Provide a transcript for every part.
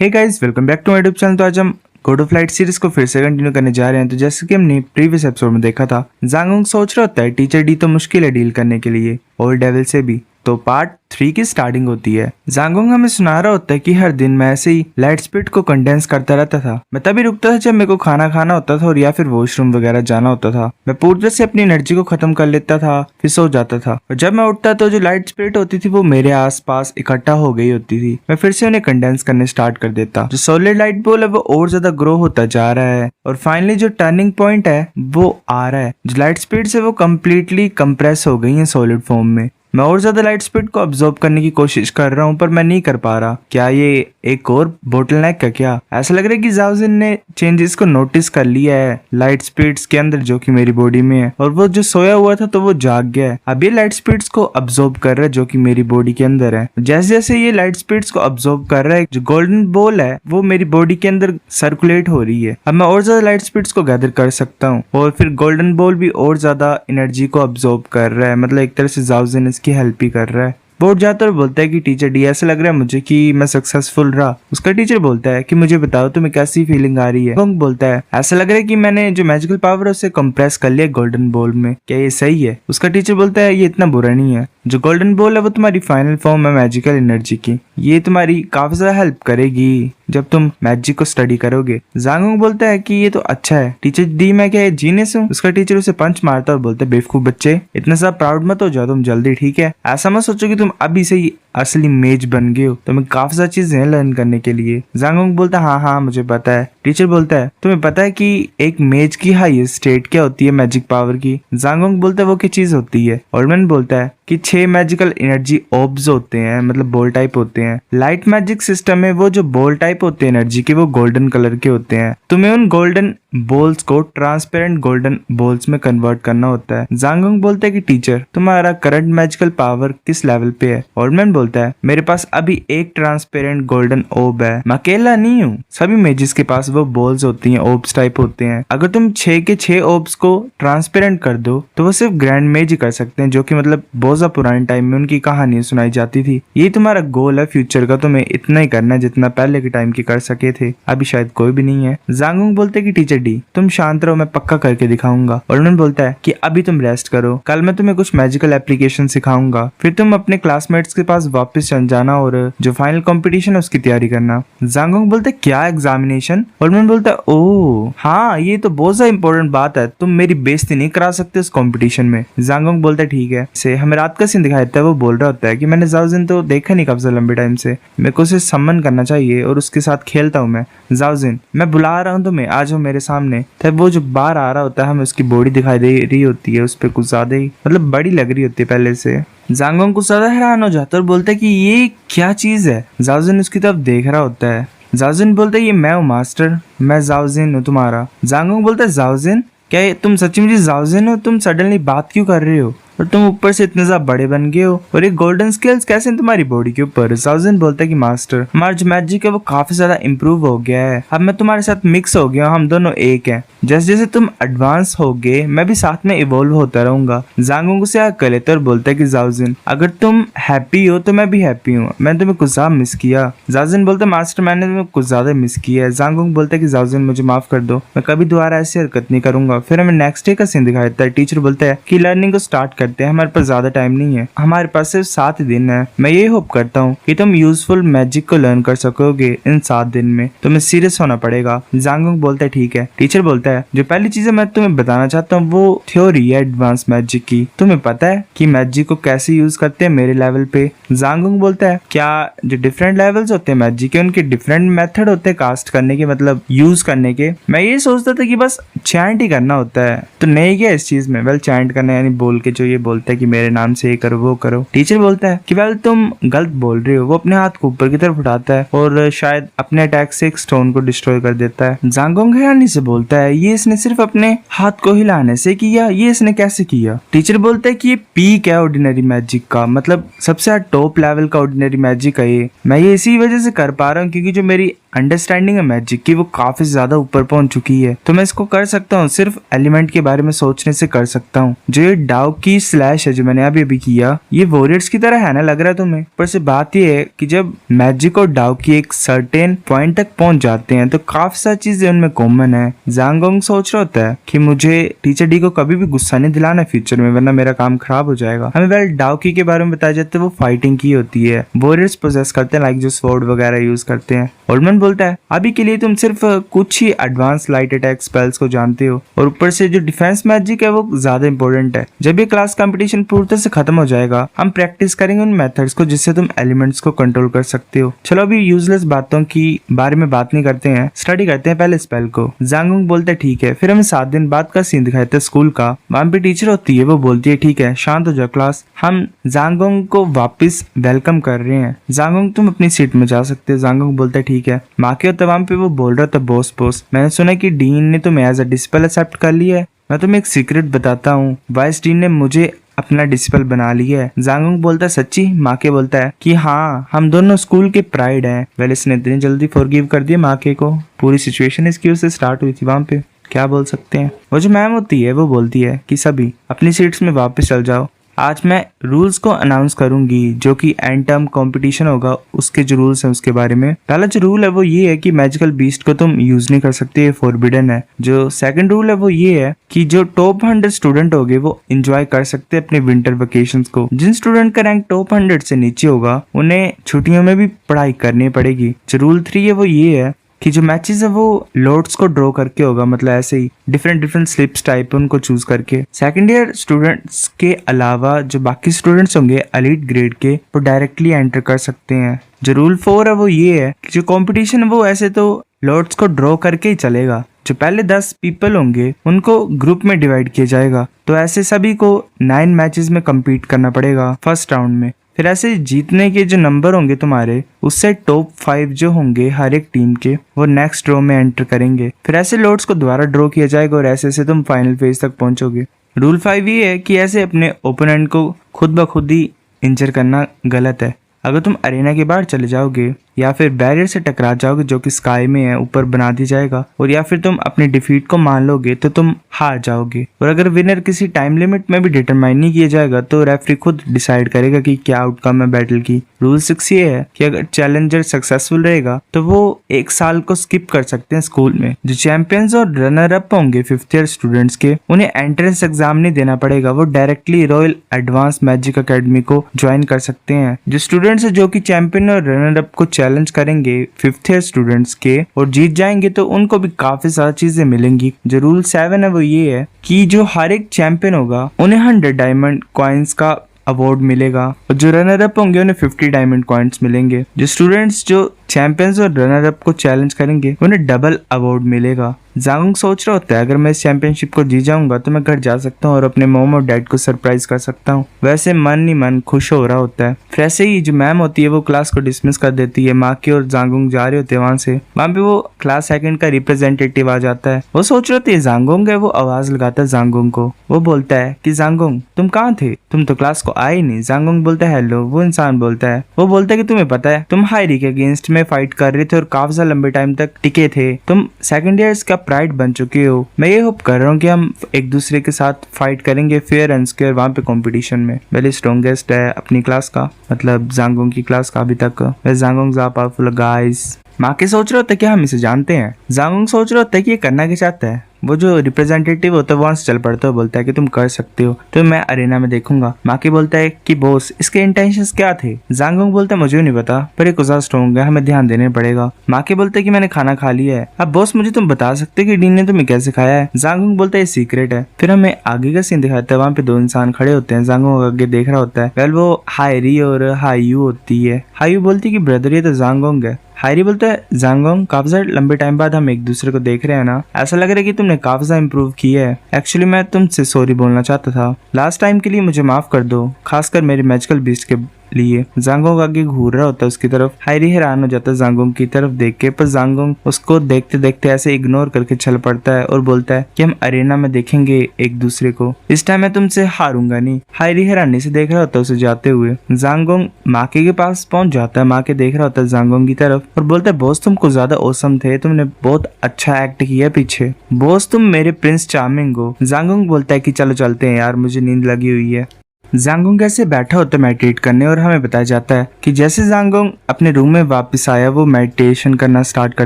Hey guys, welcome back to my YouTube channel. तो आज हम गॉड ऑफ लाइट सीरीज को फिर से कंटिन्यू करने जा रहे हैं। तो जैसे कि हमने प्रीवियस एपिसोड में देखा था, जांगोंग सोच रहा होता है टीचर डी तो मुश्किल है डील करने के लिए और डेविल से भी। तो पार्ट 3 की स्टार्टिंग होती है। जांगोंग हमें सुना रहा होता है कि हर दिन मैं ऐसे ही लाइट स्पीड को कंडेंस करता रहता था। मैं तभी रुकता था जब मेरे को खाना खाना होता था और या फिर वॉशरूम वगैरह जाना होता था। मैं पूरी तरह से अपनी एनर्जी को खत्म कर लेता था, फिर सो जाता था। और जब मैं उठता तो जो लाइट स्पीड होती थी वो मेरे आसपास इकट्ठा हो गई होती थी। मैं फिर से उन्हें कंडेंस करने स्टार्ट कर देता। जो सॉलिड लाइट बॉल है वो और ज्यादा ग्रो होता जा रहा है और फाइनली जो टर्निंग पॉइंट है वो आ रहा है। जो लाइट स्पीड से वो कम्प्लीटली कंप्रेस हो गई है सॉलिड फॉर्म में। मैं और ज्यादा लाइट स्पीड को अब्सॉर्ब करने की कोशिश कर रहा हूँ पर मैं नहीं कर पा रहा। क्या ये एक और बोटलनेक का क्या? ऐसा लग रहा है कि जाओजिन ने चेंजेस को नोटिस कर लिया है लाइट स्पीड्स के अंदर जो कि मेरी बॉडी में है, और वो जो सोया हुआ था तो वो जाग गया है। अब ये लाइट स्पीड्स को अब्सॉर्ब कर रहा है जो कि मेरी बॉडी के अंदर है। जैसे जैसे ये लाइट स्पीड्स को अब्सॉर्ब कर रहा है, जो गोल्डन बॉल है वो मेरी बॉडी के अंदर सर्कुलेट हो रही है। अब मैं और ज्यादा लाइट स्पीड्स को गैदर कर सकता हूँ और फिर गोल्डन बॉल भी और ज्यादा एनर्जी को अब्सॉर्ब कर रहा है। मतलब एक तरह से जाओजिन की हेल्प ही कर रहा है। बोर्ड जाता और बोलता है कि टीचर डी ऐसा लग रहा है मुझे कि मैं सक्सेसफुल रहा। उसका टीचर बोलता है कि मुझे बताओ तुम्हें कैसी फीलिंग आ रही है। गोंग बोलता है ऐसा लग रहा है कि मैंने जो मैजिकल पावर है उसे कंप्रेस कर लिया गोल्डन बॉल में। क्या ये सही है? उसका टीचर बोलता है ये इतना बुरा नहीं है। जो गोल्डन बॉल है वो तुम्हारी फाइनल फॉर्म है मैजिकल एनर्जी की। ये तुम्हारी काफी ज्यादा हेल्प करेगी जब तुम मैजिक को स्टडी करोगे। जांगोंग बोलता है कि ये तो अच्छा है टीचर डी, मैं क्या जीनियस हूँ? उसका टीचर उसे पंच मारता और बोलता है बेवकूफ बच्चे, इतना सा प्राउड मत हो जाओ तुम जल्दी, ठीक है? ऐसा मत सोचो कि तुम अभी से ही असली मेज बन गए हो। तुम्हें काफी सारी चीजें लर्न करने के लिए। जांगोंग बोलता है हाँ मुझे पता है। टीचर बोलता है तुम्हें पता है कि एक मेज की हाईएस्ट स्टेट क्या होती है मैजिक पावर की? जांगोंग बोलता है वो क्या चीज होती है? ऑलमैन बोलता है कि 6 मैजिकल एनर्जी ऑब्स होते हैं, मतलब बॉल टाइप होते हैं। लाइट मैजिक सिस्टम में वो जो बॉल टाइप होते हैं एनर्जी के वो गोल्डन कलर के होते हैं। तुम्हें उन गोल्डन बॉल्स को ट्रांसपेरेंट गोल्डन बॉल्स में कन्वर्ट करना होता है। जांगोंग बोलता है कि टीचर तुम्हारा करंट मैजिकल पावर किस लेवल पे है? ऑलमैन बोलता है मेरे पास अभी एक ट्रांसपेरेंट गोल्डन ओब है। मैं अकेला नहीं हूँ, सभी मेजिस के पास वो बॉल्स होती हैं, ओब्स टाइप होते हैं। अगर तुम 6 के 6 ओब्स को ट्रांसपेरेंट कर दो तो वो सिर्फ ग्रैंड मेज ही कर सकते हैं, जो कि मतलब बहुत पुराने टाइम में उनकी कहानी सुनाई जाती थी। ये तुम्हारा गोल है फ्यूचर का, तुम्हें इतना ही करना है जितना पहले के टाइम की कर सके थे। अभी शायद कोई भी नहीं है। जांगोंग बोलते हैं कि टीचर डी तुम शांत रहो, मैं पक्का करके दिखाऊंगा। और उन्होंने बोलता है कि अभी तुम रेस्ट करो, कल मैं तुम्हें कुछ मैजिकल एप्लीकेशन सिखाऊंगा, फिर तुम अपने क्लासमेट्स के पास वापस चल जाना और जो फाइनल कंपटीशन है उसकी तैयारी करना। जांगोंग बोलते है क्या एग्जामिनेशन? और उन्होंने बोलता है ओह हाँ ये तो बहुत ज्यादा इंपॉर्टेंट बात है, तुम मेरी बेइज्जती नहीं करा सकते उस कंपटीशन में। जांगोंग बोलता है ठीक है। से हमें रात का सीन दिखाई देता है। वो बोल रहा होता है कि मैंने जाओजिन तो देखा नहीं कब से लंबे टाइम से, मेरे को उसे सम्मन करना चाहिए और उसके साथ खेलता हूँ मैं। जाओजिन मैं बुला रहा हूँ तुम्हें, आ जाओ मेरे सामने। तब वो जो बाहर आ रहा होता है हमें उसकी बॉडी दिखाई दे रही होती है, उस पर कुछ ज्यादा ही मतलब बड़ी लग रही होती है पहले से। जांगोंग कुछ ज्यादा हैरान हो जाता है और बोलता है कि ये क्या चीज है? जाओजिन उसकी तरफ देख रहा होता है। जाओजिन बोलता है ये मैं हूँ मास्टर, मैं जाओजिन हूँ तुम्हारा। जांगोंग बोलता है जाओजिन क्या तुम सच्ची मुझे जाओजिन हो? तुम सडनली बात क्यों कर रहे हो और तुम ऊपर से इतने ज्यादा बड़े बन गए हो और एक गोल्डन स्केल्स कैसे हैं तुम्हारी बॉडी के ऊपर? जाओजिन बोलता है कि मास्टर हमारा जो मैजिक है वो काफी ज्यादा इम्प्रूव हो गया है, अब मैं तुम्हारे साथ मिक्स हो गया हूँ, हम दोनों एक हैं। जैसे जैसे तुम एडवांस होगे मैं भी साथ में इवॉल्व होता रहूंगा। जांगोंग से आग कर लेता और बोलता है कि जाओजिन अगर तुम हैप्पी हो तो मैं भी हैप्पी हूँ, मैंने तुम्हें कुछ ज्यादा मिस किया। जाओजिन बोलता है मास्टर मैंने तुम्हें कुछ ज्यादा मिस किया है। जांगोंग बोलता है कि जाओजिन मुझे माफ कर दो, मैं कभी दोबारा ऐसी हरकत नहीं करूंगा। फिर हमें नेक्स्ट डे का सीन दिखाया देता है। टीचर बोलता है कि लर्निंग को स्टार्ट करते हैं, हमारे पास ज्यादा टाइम नहीं है, हमारे पास सिर्फ 7 दिन है। मैं ये होप करता हूँ कि तुम यूजफुल मैजिक को लर्न कर सकोगे इन 7 दिन में, तुम्हें सीरियस होना पड़ेगा। जांगोंग बोलता है ठीक है। टीचर बोलता है जो पहली चीज मैं तुम्हें बताना चाहता हूँ वो थ्योरी है एडवांस मैजिक की, तुम्हें पता है कि मैजिक को कैसे यूज करते हैं मेरे लेवल पे? जांगोंग बोलता है क्या जो डिफरेंट लेवल्स होते हैं मैजिक के उनके डिफरेंट मेथड होते हैं कास्ट करने के, मतलब यूज करने के? मैं ये सोचता था कि बस चैंट ही करना होता है, तो नहीं क्या इस चीज में? वेल चैंट करना यानी बोल के जो ये बोलता है कि मेरे नाम से ये करो वो करो। टीचर बोलता है कि वेल तुम गलत बोल रहे हो। वो अपने हाथ को ऊपर की तरफ उठाता है और शायद अपने अटैक से एक स्टोन को डिस्ट्रॉय कर देता है। जांगोंग हैरानी से बोलता है ये इसने सिर्फ अपने हाथ को हिलाने से किया, ये इसने कैसे किया? टीचर बोलता है कि ये पीक है ऑर्डिनरी मैजिक का, मतलब सबसे टॉप लेवल का ऑर्डिनरी मैजिक है ये। मैं ये इसी वजह से कर पा रहा हूँ क्योंकि जो मेरी अंडरस्टैंडिंग है मैजिक की वो काफी ज्यादा ऊपर पहुंच चुकी है, तो मैं इसको कर सकता हूँ सिर्फ एलिमेंट के बारे में सोचने से कर सकता हूँ। जो ये डाउ की स्लैश है जो मैंने अभी अभी किया, ये वॉरियर्स की तरह है ना लग रहा है तुम्हें? पर से बात ये है कि जब मैजिक और डाउ की एक सर्टेन पॉइंट तक पहुंच जाते हैं तो काफी सारी चीजें उनमें कॉमन है। ज़ांगोंग सोच रहा होता है कि मुझे टीचर डी को कभी भी गुस्सा नहीं दिलाना फ्यूचर में, वरना मेरा काम खराब हो जाएगा। हमें वेल डाउकी के बारे में बताया जाता है, वो फाइटिंग की होती है, वॉरियर्स पोजेस करते हैं, लाइक जो स्वॉर्ड वगैरह यूज करते हैं। ओल्डमैन बोलता है अभी के लिए तुम सिर्फ कुछ ही एडवांस लाइट अटैक स्पेल्स को जानते हो और ऊपर से जो डिफेंस मैजिक है वो ज्यादा इंपॉर्टेंट है। जब ये क्लास कंपटीशन पूरी तरह से खत्म हो जाएगा हम प्रैक्टिस करेंगे उन मेथड्स को जिससे तुम एलिमेंट्स को कंट्रोल कर सकते हो। चलो अभी यूजलेस बातों की बारे में बात नहीं करते हैं, स्टडी करते हैं पहले स्पेल को। ज़ांगोंग बोलता है ठीक है। फिर हमें 7 दिन बाद का सीन दिखाते हैं स्कूल का। वहां पे टीचर होती है, वो बोलती है ठीक है शांत हो जाओ क्लास, हम ज़ांगोंग को वापस वेलकम कर रहे हैं, ज़ांगोंग तुम अपनी सीट में जा सकते हो। ज़ांगोंग बोलता है ठीक है। माँ के वहां पे वो बोल रहा था बॉस मैंने सुना कि डीन ने तुम्हें एज अ डिसिपल एक्सेप्ट कर लिया है। मैं तुम्हें एक सीक्रेट बताता हूँ, वाइस डीन ने मुझे अपना डिसिपल बना लिया है। ज़ांगोंग बोलता है सच्ची? माँ के बोलता है कि हाँ हम दोनों स्कूल के प्राइड हैं। वेल इसने इतनी जल्दी फॉरगिव कर दिया माँ के को, पूरी सिचुएशन इसकी उससे स्टार्ट हुई थी वहां पे, क्या बोल सकते हैं। वो जो मैम होती है वो बोलती है कि सभी अपनी सीट्स में वापस चल जाओ, आज मैं रूल्स को अनाउंस करूंगी जो कि एंड टर्म कंपटीशन होगा उसके जो रूल्स हैं उसके बारे में। पहला जो रूल है वो ये है कि मैजिकल बीस्ट को तुम यूज नहीं कर सकते, ये फॉरबिडन है। जो सेकंड रूल है वो ये है कि जो टॉप 100 स्टूडेंट होंगे वो एंजॉय कर सकते हैं अपने विंटर वेकेशंस को। जिन स्टूडेंट का रैंक टॉप 100 से नीचे होगा उन्हें छुट्टियों में भी पढ़ाई करनी पड़ेगी। जो रूल 3 है वो ये है कि जो मैचेस है वो लॉर्ड्स को ड्रॉ करके होगा, मतलब ऐसे ही डिफरेंट स्लिप्स टाइप उनको चूज करके। सेकंड ईयर स्टूडेंट्स के अलावा जो बाकी स्टूडेंट्स होंगे एलीट ग्रेड के वो डायरेक्टली एंटर कर सकते हैं। जो रूल 4 है वो ये है कि जो कंपटीशन है वो ऐसे तो लॉर्ड्स को ड्रॉ करके ही चलेगा। जो पहले 10 पीपल होंगे उनको ग्रुप में डिवाइड किया जाएगा, तो ऐसे सभी को 9 मैचेस में कम्पीट करना पड़ेगा फर्स्ट राउंड में। फिर ऐसे जीतने के जो नंबर होंगे तुम्हारे उससे टॉप 5 जो होंगे हर एक टीम के वो नेक्स्ट ड्रॉ में एंटर करेंगे। फिर ऐसे लॉर्ड्स को दोबारा ड्रॉ किया जाएगा और ऐसे से तुम फाइनल फेज तक पहुंचोगे। रूल 5 ये है कि ऐसे अपने ओपोनेंट को खुद ब खुद ही इंजर करना गलत है। अगर तुम अरेना के बाहर चले जाओगे या फिर बैरियर से टकरा जाओगे जो कि स्काई में है, ऊपर बना दी जाएगा, और या फिर तुम अपनी डिफीट को मान लोगे तो तुम हार जाओगे। और अगर विनर किसी टाइम लिमिट में भी डिटरमाइन नहीं किया जाएगा तो रेफरी खुद डिसाइड करेगा कि क्या आउटकम है बैटल की। रूल 6 ये है कि अगर चैलेंजर सक्सेसफुल रहेगा तो वो 1 साल को स्किप कर सकते हैं स्कूल में। जो चैंपियंस और रनर अप होंगे 5th ईयर स्टूडेंट्स के उन्हें एंट्रेंस एग्जाम नहीं देना पड़ेगा, वो directly royal advance magic academy को ज्वाइन कर सकते हैं। जो स्टूडेंट्स है जो कि चैंपियन और रनर अप को चैलेंज करेंगे 5th ईयर स्टूडेंट्स के और जीत जाएंगे तो उनको भी काफी सारी चीजें मिलेंगी। जो रूल 7 है वो ये है कि जो हर एक चैंपियन होगा उन्हें 100 डायमंड कॉइन्स का अवार्ड मिलेगा और जो रनर अप होंगे उन्हें 50 डायमंड कॉइन्स मिलेंगे। जो स्टूडेंट्स जो चैंपियंस और रनर अप को चैलेंज करेंगे उन्हें डबल अवार्ड मिलेगा। ज़ांगोंग सोच रहा होता है अगर मैं इस चैंपियनशिप को जीत जाऊंगा तो मैं घर जा सकता हूँ और अपने मॉम और डैड को सरप्राइज कर सकता हूँ। वैसे मन ही मन खुश हो रहा होता है। फिर ऐसे ही जो मैम होती है वो क्लास को डिसमिस कर देती है। माकी और ज़ांगोंग जा रहे होते हैं वहां से। वहां पे वो क्लास सेकंड का रिप्रेजेंटेटिव आ जाता है। वो सोच रहे होते है ज़ांगोंग है, वो आवाज लगाता है ज़ांगोंग को। वो बोलता है कि ज़ांगोंग तुम कहाँ थे, तुम तो क्लास को आए नहीं। ज़ांगोंग बोलता है हेलो। वो इंसान बोलता है, वो बोलता है कि तुम्हें पता है तुम हायरी के अगेंस्ट में फाइट कर रहे थे और काफी लंबे टाइम तक टिके थे, तुम सेकंड ईयर्स का प्राइड बन चुके हो। मैं ये होप कर रहा हूँ कि हम एक दूसरे के साथ फाइट करेंगे फेयर एंड स्क्वायर वहाँ पे कंपटीशन में। वेल स्ट्रॉन्गेस्ट है अपनी क्लास का, मतलब ज़ांगोंग की क्लास का अभी तक। वह ज़ांगोंग पावरफुल गाइस। माके सोच रहा होता है कि हम इसे जानते हैं। ज़ांगोंग सोच रहा होता है कि ये करना क्या चाहता है। वो जो रिप्रेजेंटेटिव होता है वहां से चल पड़ता है, बोलता है कि तुम कर सकते हो तो मैं अरेना में देखूंगा। माकी बोलता है कि बॉस इसके इंटेंशंस क्या थे। ज़ांगोंग बोलता है मुझे नहीं पता पर ये कुछ स्ट्रॉन्ग है, हमें ध्यान देने पड़ेगा। माकी बोलता है कि मैंने खाना खा लिया है। अब बॉस मुझे तुम बता सकते कि डीन ने तुम्हें कैसे खाया है। ज़ांगोंग बोलता है ये सीक्रेट है। फिर हमें आगे का सीन दिखाता है, वहाँ पे 2 इंसान खड़े होते हैं। ज़ांगोंग आगे देख रहा होता है। वेल वो हायरी और हायू होती है। हायू बोलती है कि ब्रदर ये तो ज़ांगोंग है। हायरी बोलता है ज़ांगोंग काफी ज्यादा लंबे टाइम बाद हम एक दूसरे को देख रहे हैं ना, ऐसा लग रहा है कि तुमने काफी ज्यादा इम्प्रूव किया है। एक्चुअली मैं तुमसे सॉरी बोलना चाहता था, लास्ट टाइम के लिए मुझे माफ कर दो, खासकर मेरे मैजिकल बीस्ट के लिए। ज़ांगोंग आगे घूर रहा होता है उसकी तरफ। हायरी हैरान हो जाता है ज़ांगोंग की तरफ देख के, पर ज़ांगोंग उसको देखते देखते ऐसे इग्नोर करके चल पड़ता है और बोलता है कि हम अरेना में देखेंगे एक दूसरे को, इस टाइम मैं तुमसे हारूंगा नहीं। हायरी हैरानी से देख रहा होता है उसे जाते हुए। ज़ांगोंग माके के पास पहुंच जाता है। माके देख रहा होता है ज़ांगोंग की तरफ और बोलता है बॉस तुम कुछ ज्यादा औसम थे, तुमने बहुत अच्छा एक्ट किया पीछे। बॉस तुम मेरे प्रिंस चार्मिंग हो। ज़ांगोंग बोलता है कि चलो चलते हैं यार, मुझे नींद लगी हुई है। जांगोंग ऐसे बैठा होता है मेडिटेट करने और हमें बताया जाता है कि जैसे जांगोंग अपने रूम में वापस आया वो मेडिटेशन करना स्टार्ट कर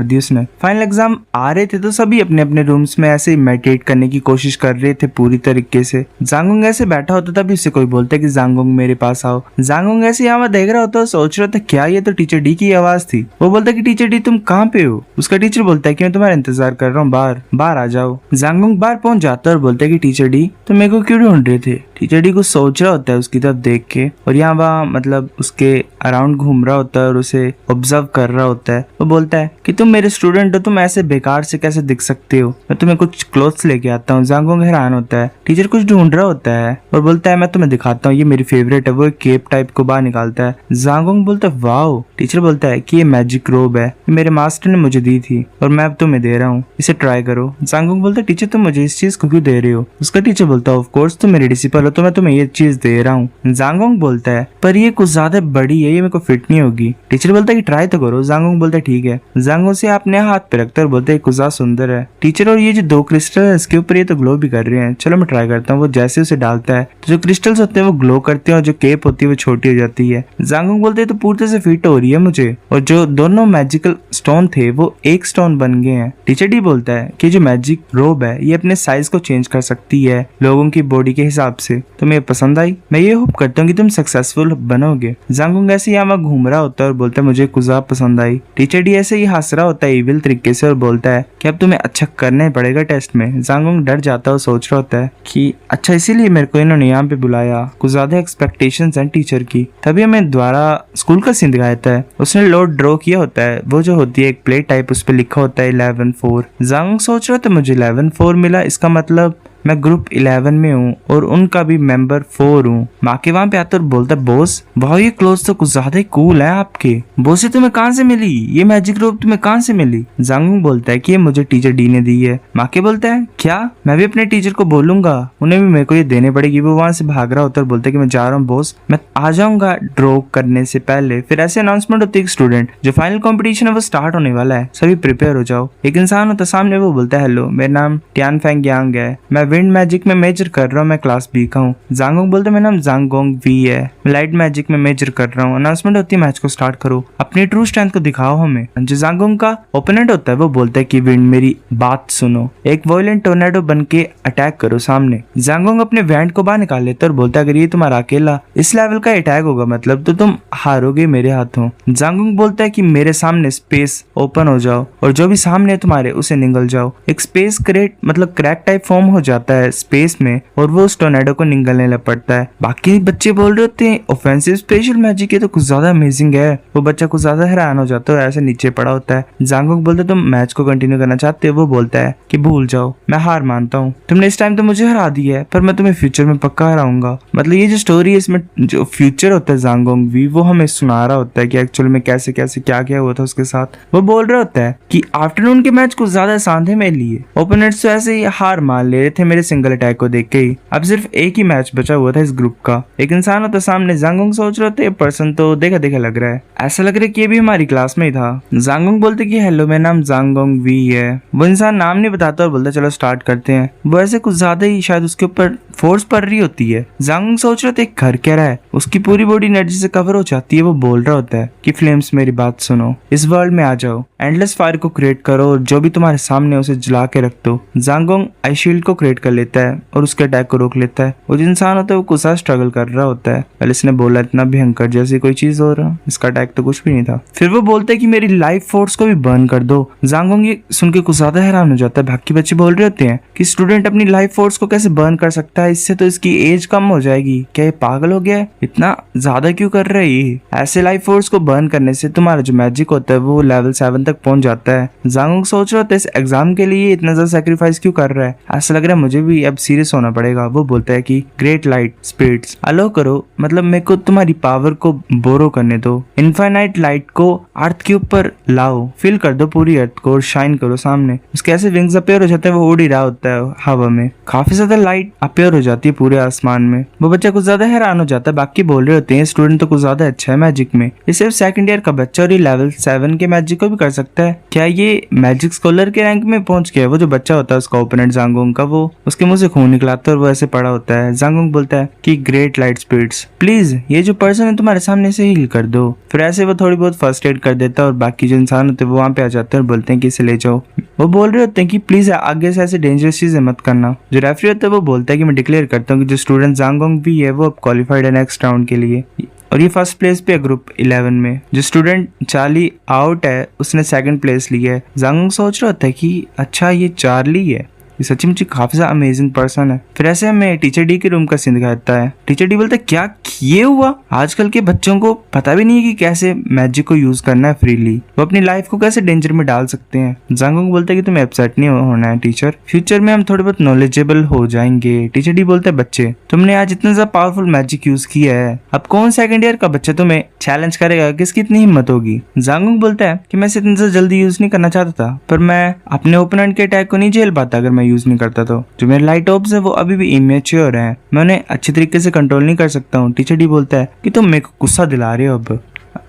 दी उसने। फाइनल एग्जाम आ रहे थे तो सभी अपने अपने रूम्स में ऐसे मेडिटेट करने की कोशिश कर रहे थे पूरी तरीके से। जांगोंग ऐसे बैठा होता तभी उससे कोई बोलता है कि जांगोंग मेरे पास आओ। जांगोंग ऐसे यहाँ देख रहा होता है, सोच रहा था क्या ये तो टीचर डी की आवाज थी। वो बोलता है कि टीचर डी तुम कहाँ पे हो। उसका टीचर बोलता है कि मैं तुम्हारा इंतजार कर रहा हूँ, बाहर बाहर आ जाओ। जांगोंग बाहर पहुंच जाता है और बोलता है कि टीचर डी तुम मेरे को क्यों ढूंढ रहे थे। टीचर डी कुछ सोच रहा होता है उसकी तरफ देख के और यहाँ वहाँ मतलब उसके अराउंड घूम रहा होता है और उसे ऑब्जर्व कर रहा होता है। वो बोलता है कि तुम मेरे स्टूडेंट हो, तुम ऐसे बेकार से कैसे दिख सकते हो, मैं तुम्हें कुछ क्लोथ्स लेके आता हूँ। जांगोंग हैरान होता है। टीचर कुछ ढूंढ रहा होता है और बोलता है मैं तुम्हें दिखाता हूँ, ये मेरी फेवरेट है। वो एक केप टाइप को बाहर निकालता है। जांगोंग बोलता है वाओ। टीचर बोलता है कि ये मैजिक रोब है, मेरे मास्टर ने मुझे दी थी और मैं अब तुम्हें दे रहा हूँ, इसे ट्राई करो। जांगोंग बोलता है टीचर तुम मुझे इस चीज को क्यों दे रहे हो। उसका टीचर बोलता है ऑफ कोर्स तुम मेरे डिसिपल हो तो मैं तुम्हें ये चीज दे रहा हूँ। जांगोंग बोलता है पर ये कुछ ज्यादा बड़ी है, ये मेरे को फिट नहीं होगी। टीचर बोलता है कि ट्राई तो करो। जांगोंग बोलता है ठीक है। जांगोंग से अपने हाथ पे रखता है और बोलता है कुछ ज्यादा सुंदर है टीचर, और ये जो 2 क्रिस्टल है इसके ऊपर ये तो ग्लो भी कर रहे हैं, चलो मैं ट्राई करता हूँ। वो जैसे उसे डालता है तो जो क्रिस्टल्स होते हैं वो ग्लो करते हैं और जो केप होती है वो छोटी हो जाती है। जांगोंग बोलते हैं तो पूरी तरह से फिट हो रही है मुझे, और जो दोनों मैजिकल स्टोन थे वो एक स्टोन बन गए हैं। टीचर डी बोलता है कि जो मैजिक रोब है ये अपने साइज को चेंज कर सकती है लोगों की बॉडी के हिसाब से। तुम्हें पसंद आई? मैं ये होप करता हूँ कि तुम सक्सेसफुल बनोगे। जांगोंग ऐसे यहाँ घूम रहा होता है और बोलता है मुझे कुछ ज्यादा पसंद आई। टीचर डी ऐसे ही हंस रहा होता है इविल तरीके से और बोलता है कि अब तुम्हें अच्छा करना ही पड़ेगा टेस्ट में। जांगोंग डर जाता है और सोच रहा होता है कि अच्छा इसीलिए मेरे को इन्होंने यहाँ पे बुलाया, कुछ ज्यादा एक्सपेक्टेशंस हैं टीचर की। तभी हमें द्वारा स्कूल का सीन दिखाया था। उसने लोड ड्रॉ किया होता है, वो जो होती है एक प्लेट टाइप, उस पर लिखा होता है 11-4। जांगोंग सोच रहा था मुझे 11-4 मिला, इसका मतलब मैं ग्रुप 11 में हूँ और उनका भी मेंबर 4 हूँ। माँ के वहाँ पे आता और बोलता बॉस वाह ये क्लोथ तो कुछ ज्यादा ही कूल है आपके। बॉस ये तुम्हें कहाँ से मिली, ये मैजिक रोब तुम्हें कहाँ से मिली। जांगोंग बोलता है कि ये मुझे टीचर डी ने दी है। माँ के बोलता है क्या, मैं भी अपने टीचर को बोलूंगा, उन्हें भी मेरे को ये देने पड़ेगी। वो वहाँ से भाग रहा होता है और बोलता है कि मैं जा रहा हूँ बॉस, मैं आ जाऊंगा ड्रॉ करने से पहले। फिर ऐसे अनाउंसमेंट होती है स्टूडेंट जो फाइनल कॉम्पिटिशन है वो स्टार्ट होने वाला है, सभी प्रिपेयर हो जाओ। एक इंसान होता सामने, वो बोलता है हेलो मेरा नाम टियान फेंग यांग है, मैं विंड मैजिक में मेजर कर रहा हूँ, मैं क्लास बी का हूँ। जांगोंग बोलते मेरा नाम जांगोंग वी है, मैं लाइट मैजिक में मेजर कर रहा हूँ। अनाउंसमेंट होती है मैच को स्टार्ट करो, अपनी ट्रू स्ट्रेंथ को दिखाओ हमें। जो जांगोंग का ओपोनेंट होता है वो बोलता है कि विंड मेरी बात सुनो, एक वॉयलेंट टोर्नेडो बन के अटैक करो सामने। जांगोंग अपने वैंड को बाहर निकाल लेता है और बोलता है अगर ये तुम्हारा अकेला इस लेवल का अटैक होगा मतलब तो तुम हारोगे मेरे हाथों। जांगोंग बोलता है कि मेरे सामने स्पेस ओपन हो जाओ और जो भी सामने है तुम्हारे उसे निगल जाओ। एक स्पेस क्रेट मतलब क्रैक टाइप फॉर्म हो जाता है स्पेस में और वो उस टोर्नेडो को निगलने लग पड़ता है। बाकी बच्चे बोल रहे होते हैं ऑफेंसिव स्पेशल मैजिक है तो कुछ ज्यादा अमेजिंग है। वो बच्चा कुछ ज्यादा हैरान हो जाता है, ऐसे नीचे पड़ा होता है। जांगोंग बोलता है तुम मैच को कंटिन्यू करना चाहते हो। वो बोलता है कि भूल जाओ, मैं हार मानता हूँ, तुमने इस टाइम तो मुझे हरा दिया है पर मैं तुम्हें फ्यूचर में पक्का हराऊंगा। मतलब ये जो स्टोरी है इसमें जो फ्यूचर होता है जांगोंग वी वो हमें सुना रहा होता है कि एक्चुअल में कैसे कैसे क्या क्या हुआ था उसके साथ। वो बोल रहा होता है कि आफ्टरनून के मैच कुछ ज्यादा आसान थे मेरे लिए, ओपोनेंट्स तो ऐसे ही हार मान ले रहे थे मेरे सिंगल अटैक को देख के ही। अब सिर्फ एक ही मैच बचा हुआ था इस ग्रुप का। एक इंसान होता सामने, जांगोंग सोच रहे थे पर्सन तो देखा देखा लग रहा है, ऐसा लग रहा है कि ये भी हमारी क्लास में ही था। जांगोंग बोलते कि हेलो मेरा नाम जांगोंग वी है। वो इंसान नाम नहीं बताता और बोलता चलो स्टार्ट करते हैं। वो ऐसे कुछ ज्यादा ही शायद उसके ऊपर फोर्स पड़ रही होती है। जांगोंग सोच रहे थे घर कह रहा है, उसकी पूरी बॉडी एनर्जी से कवर हो जाती है। वो बोल रहा होता है कि फ्लेम्स मेरी बात सुनो, इस वर्ल्ड में आ जाओ, एंडलेस फायर को क्रिएट करो और जो भी तुम्हारे सामने उसे जला के रख दो। जांगोंग आई शील्ड को क्रिएट कर लेता है और उसके अटैक को रोक लेता है। वो जो इंसान होता है वो कुछ स्ट्रगल कर रहा होता है। पहले इसने बोला इतना भयंकर जैसी कोई चीज हो रहा, इसका अटैक तो कुछ भी नहीं था। फिर वो बोलता है कि मेरी लाइफ फोर्स को भी बर्न कर दो। जांगोंग ये सुन के कुछ ज्यादा हैरान हो जाता है। बाकी बच्चे बोल रहे होते हैं कि स्टूडेंट अपनी लाइफ फोर्स को कैसे बर्न कर सकता है, इससे तो इसकी एज कम हो जाएगी, क्या ये पागल हो गया है, इतना ज्यादा क्यों कर रहा है ये। ऐसे लाइफ फोर्स को बर्न करने से तुम्हारा जो मैजिक होता है वो लेवल 7 तक पहुंच जाता है। जांगोंग सोच रहा होता है इस एग्जाम के लिए इतना ज्यादा सेक्रीफाइस क्यों कर रहा है, ऐसा लग रहा है मुझे भी अब सीरियस होना पड़ेगा। वो बोलता है कि ग्रेट लाइट स्पिरिट्स अलो करो, मतलब मेरे को तुम्हारी पावर को बोरो करने दो, इनफाइनाइट लाइट को अर्थ के ऊपर लाओ, फिल कर दो पूरी अर्थ को और शाइन करो सामने। उसके ऐसे विंग्स अपेयर हो जाते हैं, वो उड़ ही रहा होता है हवा में, काफी ज्यादा लाइट अपेयर हो जाती है पूरे आसमान में। वो बच्चा कुछ ज्यादा हैरान हो जाता है, बाकी बोल रहे होते हैं स्टूडेंट तो कुछ ज्यादा अच्छा है मैजिक में, ये सिर्फ सेकंड ईयर का बच्चा और ये लेवल 7 के मैजिक को भी कर सकता है। क्या ये मैजिक स्कॉलर के रैंक में पहुंच गया? वो जो बच्चा होता है उसका ओपोनेंट जांगोंग का, वो उसके मुंह से खून निकलाता है और वो ऐसे पड़ा होता है। जांगोंग बोलता है कि ग्रेट लाइट स्पीड्स, प्लीज ये जो पर्सन है तुम्हारे सामने से हील कर दो। फिर ऐसे वो थोड़ी बहुत फर्स्ट एड कर देता है और बाकी जो इंसान होते हैं वो वहाँ पे आ जाते हैं और बोलते हैं कि इसे ले जाओ। वो बोल रहे होते हैं कि प्लीज आगे से ऐसे डेंजरस चीजें मत करना। जो रेफरी होता है वो बोलता है कि मैं डिक्लेयर करता हूँ कि जो स्टूडेंट जांगोंग भी है वो अब क्वालिफाइड है नेक्स्ट राउंड के लिए, और ये फर्स्ट प्लेस पे है ग्रुप 11 में। जो स्टूडेंट चार्ली आउट है उसने सेकंड प्लेस ली है। जांगोंग सोच रहा होता है कि अच्छा ये चार्ली है, ये सच्ची मुझे काफी ज्यादा अमेजिंग पर्सन है। फिर ऐसे हमें टीचर डी के रूम का सीन दिखाता है। टीचर डी बोलता है क्या ये हुआ, आजकल के बच्चों को पता भी नहीं है कि कैसे मैजिक को यूज करना है फ्रीली, वो अपनी लाइफ को कैसे डेंजर में डाल सकते हैं। जांगोंग बोलता है कि तुम्हें अपसेट नहीं होना है टीचर, फ्यूचर में हम थोड़े बहुत नॉलेजेबल हो जाएंगे। टीचर डी बोलता है बच्चे तुमने आज इतना ज्यादा पावरफुल मैजिक यूज किया है, अब कौन सेकंड ईयर का बच्चा तुम्हें चैलेंज करेगा, किसकी इतनी हिम्मत होगी। जांगोंग बोलता है कि मैं इसे इतना जल्दी यूज नहीं करना चाहता था, पर मैं अपने ओपोनेंट के अटैक को नहीं झेल पाता अगर मैं यूज नहीं करता तो। जो मेरे लाइट ऑब्स है वो अभी भी इमेच्योर है, मैं उन्हें अच्छे तरीके से कंट्रोल नहीं कर सकता हूँ। टीचर डी बोलता है कि तुम मेरे को गुस्सा दिला रहे हो अब।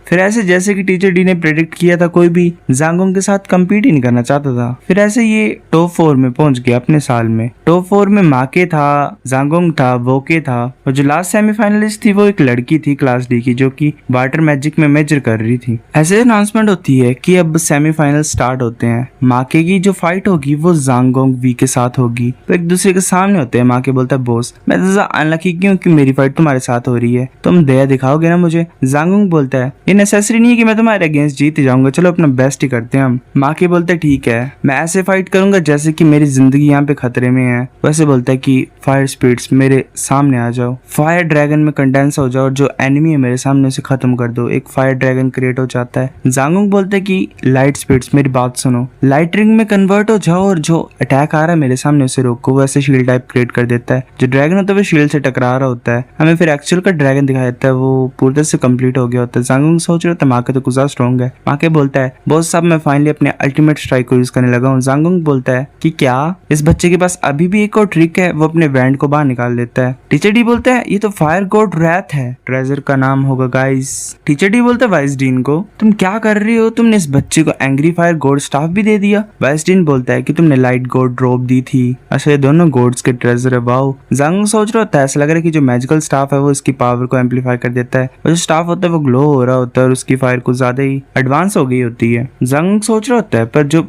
फिर ऐसे जैसे कि टीचर डी ने प्रेडिक्ट किया था कोई भी जांगोंग के साथ कम्पीट ही नहीं करना चाहता था। फिर ऐसे ये टॉप 4 में पहुंच गया अपने साल में। टॉप 4 में माके था, जांगोंग था, वोके था, और जो लास्ट सेमीफाइनलिस्ट थी वो एक लड़की थी क्लास डी की जो कि वाटर मैजिक में मेजर कर रही थी। ऐसे अनाउंसमेंट होती है कि अब सेमीफाइनल स्टार्ट होते हैं। माके की जो फाइट होगी वो जांगोंग वी के साथ होगी, तो एक दूसरे के सामने होते हैं। माके बोलता है बॉस मैं तो अनलकी क्यों कि मेरी फाइट तुम्हारे साथ हो रही है, तुम दया दिखाओगे ना मुझे। जांगोंग बोलता है नेसेसरी नहीं है कि मैं तुम्हारे अगेंस्ट जीत जाऊंगा, चलो अपना बेस्ट ही करते हैं हम। माके बोलते हैं ठीक है मैं ऐसे फाइट करूंगा जैसे कि मेरी जिंदगी यहाँ पे खतरे में है। वैसे बोलता है कि फायर स्पीड्स मेरे सामने आ जाओ, फायर ड्रैगन में कंडेंस हो जाओ और जो एनिमी है मेरे सामने उसे खत्म कर दो। एक फायर ड्रैगन क्रिएट हो जाता है। जांगोंग बोलते है कि लाइट स्पीड्स मेरी बात सुनो, लाइट रिंग में कन्वर्ट हो जाओ और जो अटैक आ रहा है मेरे सामने उसे रोको। वो ऐसे शील्ड टाइप क्रिएट कर देता है। जो ड्रैगन होता है वो शील्ड से टकरा रहा होता है। हमें फिर एक्चुअल का ड्रैगन दिखाया जाता है, वो पूरी तरह से कंप्लीट हो गया होता है। जांगोंग सोच रहा था माके तो कुछ ज्यादा स्ट्रॉन्ग है। माके बोलता है बॉस साहब मैं फाइनली अपने अल्टीमेट स्ट्राइक को यूज करने लगा हूँ। जांगोंग बोलता है कि क्या इस बच्चे के पास अभी भी एक और ट्रिक है। वो अपने बैंड को बाहर निकाल लेता है। टीचर डी बोलता है ये तो फायर गॉड रैथ है, ट्रेजर का नाम होगा गाइस। टीचर डी बोलता है वाइसडीन को तुम क्या कर रही हो, तुमने इस बच्चे को एंग्री फायर गॉड स्टाफ भी दे दिया। वाइसडीन बोलता है कि तुमने लाइट गॉड ड्रॉप दी थी। अच्छा ये दोनों गॉड्स के ट्रेजर है, वाओ। जांगोंग सोच रहा होता है ऐसा लग रहा है कि जो मैजिकल स्टाफ है वो इसकी पावर को एम्पलीफाई कर देता है, और जो स्टाफ होता है वो ग्लो हो रहा होता है और उसकी फायर कुछ ज्यादा ही एडवांस हो गई होती है। जांगोंग सोच रहा होता है पर जो